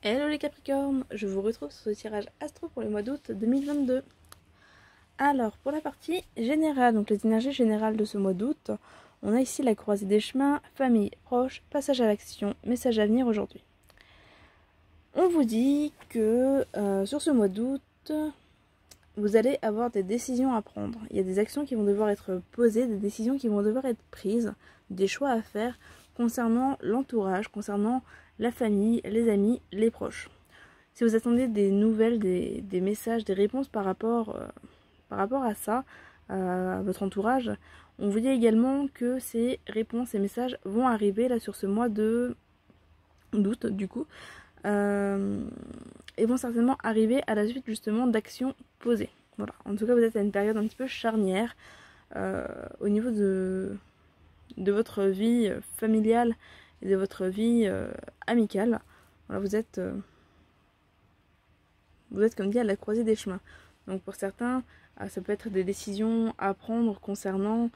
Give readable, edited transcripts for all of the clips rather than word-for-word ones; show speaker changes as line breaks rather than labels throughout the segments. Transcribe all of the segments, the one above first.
Hello les Capricornes, je vous retrouve sur ce tirage astro pour le mois d'août 2022. Alors pour la partie générale, donc les énergies générales de ce mois d'août, on a ici la croisée des chemins, famille, proche, passage à l'action, message à venir aujourd'hui. On vous dit que sur ce mois d'août, vous allez avoir des décisions à prendre. Il y a des actions qui vont devoir être posées, des décisions qui vont devoir être prises, des choix à faire concernant l'entourage, concernant la famille, les amis, les proches. Si vous attendez des nouvelles, des messages, des réponses par rapport à ça, à votre entourage, on vous dit également que ces réponses, ces messages vont arriver là sur ce mois d'août du coup, et vont certainement arriver à la suite justement d'actions posées. Voilà. En tout cas, vous êtes à une période un petit peu charnière au niveau de votre vie familiale et de votre vie amicale. Voilà, vous êtes comme dit à la croisée des chemins. Donc pour certains, ça peut être des décisions à prendre concernant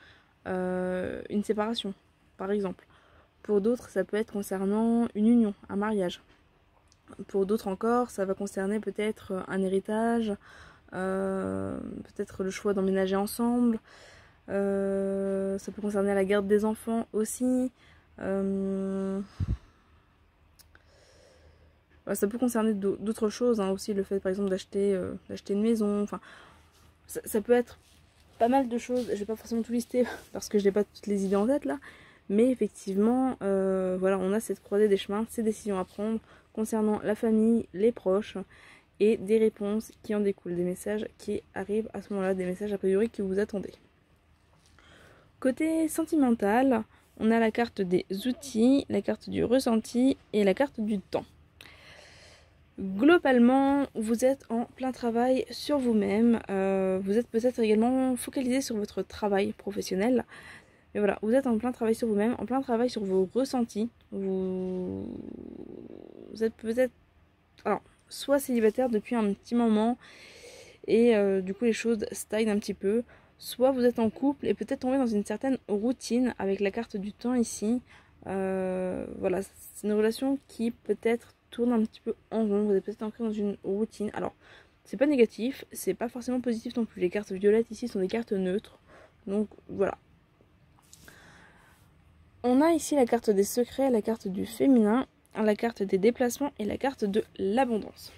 une séparation, par exemple. Pour d'autres, ça peut être concernant une union, un mariage. Pour d'autres encore, ça va concerner peut-être un héritage, peut-être le choix d'emménager ensemble. Ça peut concerner la garde des enfants aussi. Ça peut concerner d'autres choses, hein, aussi le fait par exemple d'acheter une maison. Enfin, ça peut être pas mal de choses. Je vais pas forcément tout lister parce que je n'ai pas toutes les idées en tête là. Mais effectivement, voilà, on a cette croisée des chemins, ces décisions à prendre concernant la famille, les proches et des réponses qui en découlent, des messages qui arrivent à ce moment-là, des messages a priori que vous attendez. Côté sentimental, on a la carte des outils, la carte du ressenti et la carte du temps. Globalement, vous êtes en plein travail sur vous-même, vous êtes peut-être également focalisé sur votre travail professionnel, mais voilà, vous êtes en plein travail sur vous-même, en plein travail sur vos ressentis, vous êtes peut-être, alors, soit célibataire depuis un petit moment, et du coup les choses stagnent un petit peu, soit vous êtes en couple et peut-être tombé dans une certaine routine avec la carte du temps ici. Voilà, c'est une relation qui peut-être tourne un petit peu en rond, vous êtes peut-être ancré dans une routine. Alors, c'est pas négatif, c'est pas forcément positif non plus. Les cartes violettes ici sont des cartes neutres, donc voilà. On a ici la carte des secrets, la carte du féminin, la carte des déplacements et la carte de l'abondance.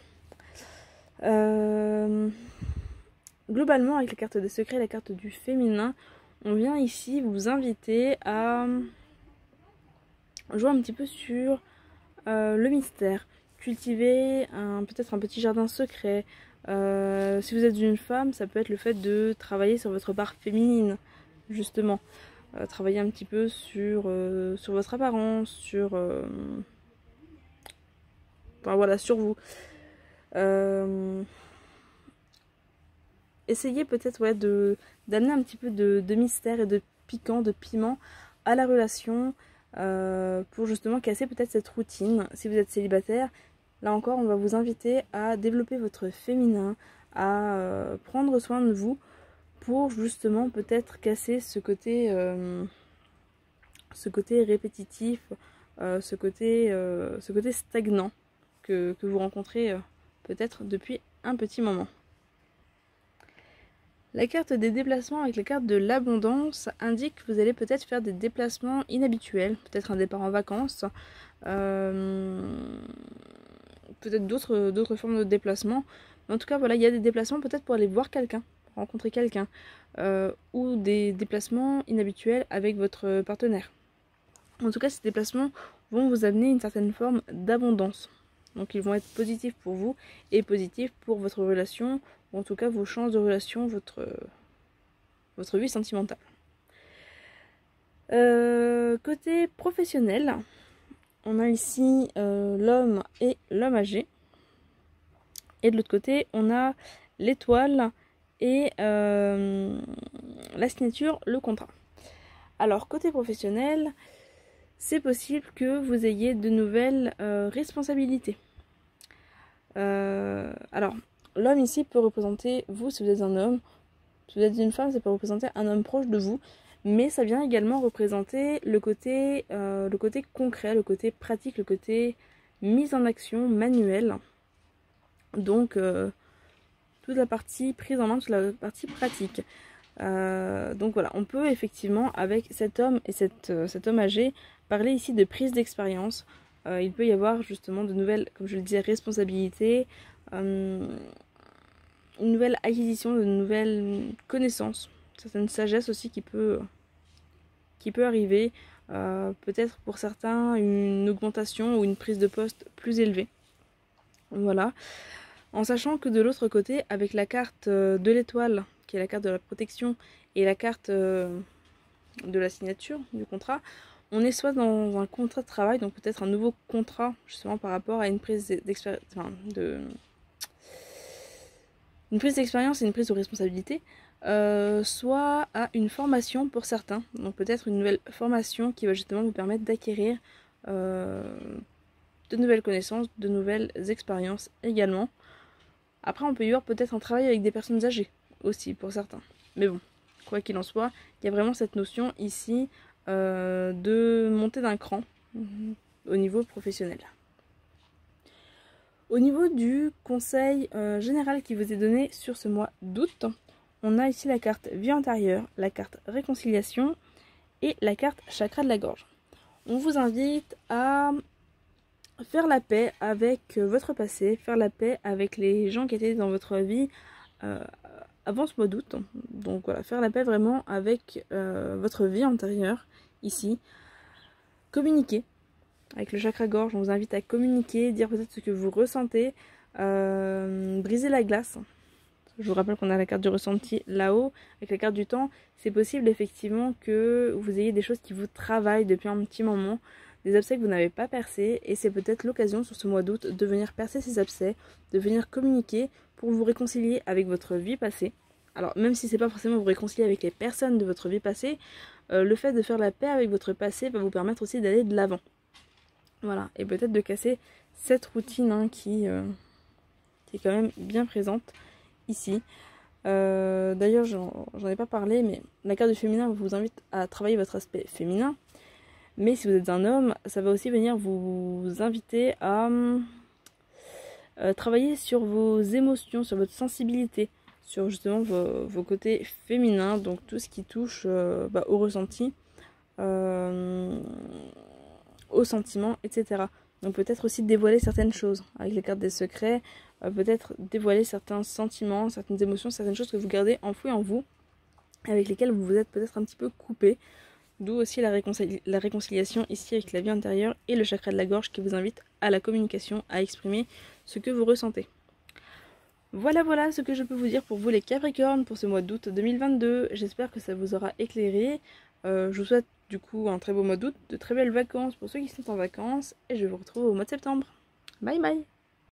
Globalement, avec la carte des secrets et la carte du féminin, on vient ici vous inviter à jouer un petit peu sur le mystère, cultiver peut-être un petit jardin secret. Si vous êtes une femme, ça peut être le fait de travailler sur votre part féminine, justement. Travailler un petit peu sur votre apparence, enfin voilà, sur vous. Essayez peut-être d'amener un petit peu de mystère et de piquant, de piment à la relation pour justement casser peut-être cette routine. Si vous êtes célibataire, là encore on va vous inviter à développer votre féminin, à prendre soin de vous pour justement peut-être casser ce côté répétitif, ce côté stagnant que vous rencontrez peut-être depuis un petit moment. La carte des déplacements avec la carte de l'abondance indique que vous allez peut-être faire des déplacements inhabituels, peut-être un départ en vacances, peut-être d'autres formes de déplacements. En tout cas, voilà, il y a des déplacements peut-être pour aller voir quelqu'un, rencontrer quelqu'un, ou des déplacements inhabituels avec votre partenaire. En tout cas, ces déplacements vont vous amener une certaine forme d'abondance. Donc ils vont être positifs pour vous et positifs pour votre relation, ou en tout cas vos chances de relation, votre vie sentimentale. Côté professionnel, on a ici l'homme et l'homme âgé. Et de l'autre côté, on a l'étoile et la signature, le contrat. Alors côté professionnel, c'est possible que vous ayez de nouvelles responsabilités. Alors, l'homme ici peut représenter vous si vous êtes un homme. Si vous êtes une femme, ça peut représenter un homme proche de vous. Mais ça vient également représenter le côté concret, le côté pratique, le côté mise en action manuelle. Donc toute la partie prise en main, toute la partie pratique. Donc voilà, on peut effectivement avec cet homme et cet homme âgé parler ici de prise d'expérience. Il peut y avoir justement de nouvelles, comme je le disais, responsabilités, une nouvelle acquisition, de nouvelles connaissances, certaines sagesse aussi qui peut arriver, peut-être pour certains une augmentation ou une prise de poste plus élevée. Voilà. En sachant que de l'autre côté, avec la carte de l'étoile, qui est la carte de la protection, et la carte de la signature du contrat, on est soit dans un contrat de travail, donc peut-être un nouveau contrat, justement par rapport à une prise d'expérience, une prise d'expérience et une prise de responsabilité, soit à une formation pour certains, donc peut-être une nouvelle formation qui va justement vous permettre d'acquérir de nouvelles connaissances, de nouvelles expériences également. Après, on peut y avoir peut-être un travail avec des personnes âgées aussi pour certains. Mais bon, quoi qu'il en soit, il y a vraiment cette notion ici de monter d'un cran au niveau professionnel. Au niveau du conseil général qui vous est donné sur ce mois d'août, on a ici la carte vie antérieure, la carte réconciliation et la carte chakra de la gorge. On vous invite à faire la paix avec votre passé, faire la paix avec les gens qui étaient dans votre vie avant ce mois d'août. Donc voilà, faire la paix vraiment avec votre vie antérieure, ici. Communiquer avec le chakra gorge, on vous invite à communiquer, dire peut-être ce que vous ressentez, briser la glace. Je vous rappelle qu'on a la carte du ressenti là-haut. Avec la carte du temps, c'est possible effectivement que vous ayez des choses qui vous travaillent depuis un petit moment, des abcès que vous n'avez pas percés, et c'est peut-être l'occasion sur ce mois d'août de venir percer ces abcès, de venir communiquer pour vous réconcilier avec votre vie passée. Alors même si c'est pas forcément vous réconcilier avec les personnes de votre vie passée, le fait de faire la paix avec votre passé va vous permettre aussi d'aller de l'avant. Voilà, et peut-être de casser cette routine qui est quand même bien présente ici. D'ailleurs, j'en ai pas parlé, mais la carte du féminin vous invite à travailler votre aspect féminin. Mais si vous êtes un homme, ça va aussi venir vous inviter à travailler sur vos émotions, sur votre sensibilité, sur justement vos côtés féminins, donc tout ce qui touche au ressenti, aux sentiments, etc. Donc peut-être aussi dévoiler certaines choses avec les cartes des secrets, peut-être dévoiler certains sentiments, certaines émotions, certaines choses que vous gardez enfouies en vous, avec lesquelles vous vous êtes peut-être un petit peu coupé. D'où aussi la réconciliation ici avec la vie intérieure et le chakra de la gorge qui vous invite à la communication, à exprimer ce que vous ressentez. Voilà ce que je peux vous dire pour vous les Capricornes pour ce mois d'août 2022. J'espère que ça vous aura éclairé. Je vous souhaite du coup un très beau mois d'août, de très belles vacances pour ceux qui sont en vacances et je vous retrouve au mois de septembre. Bye bye!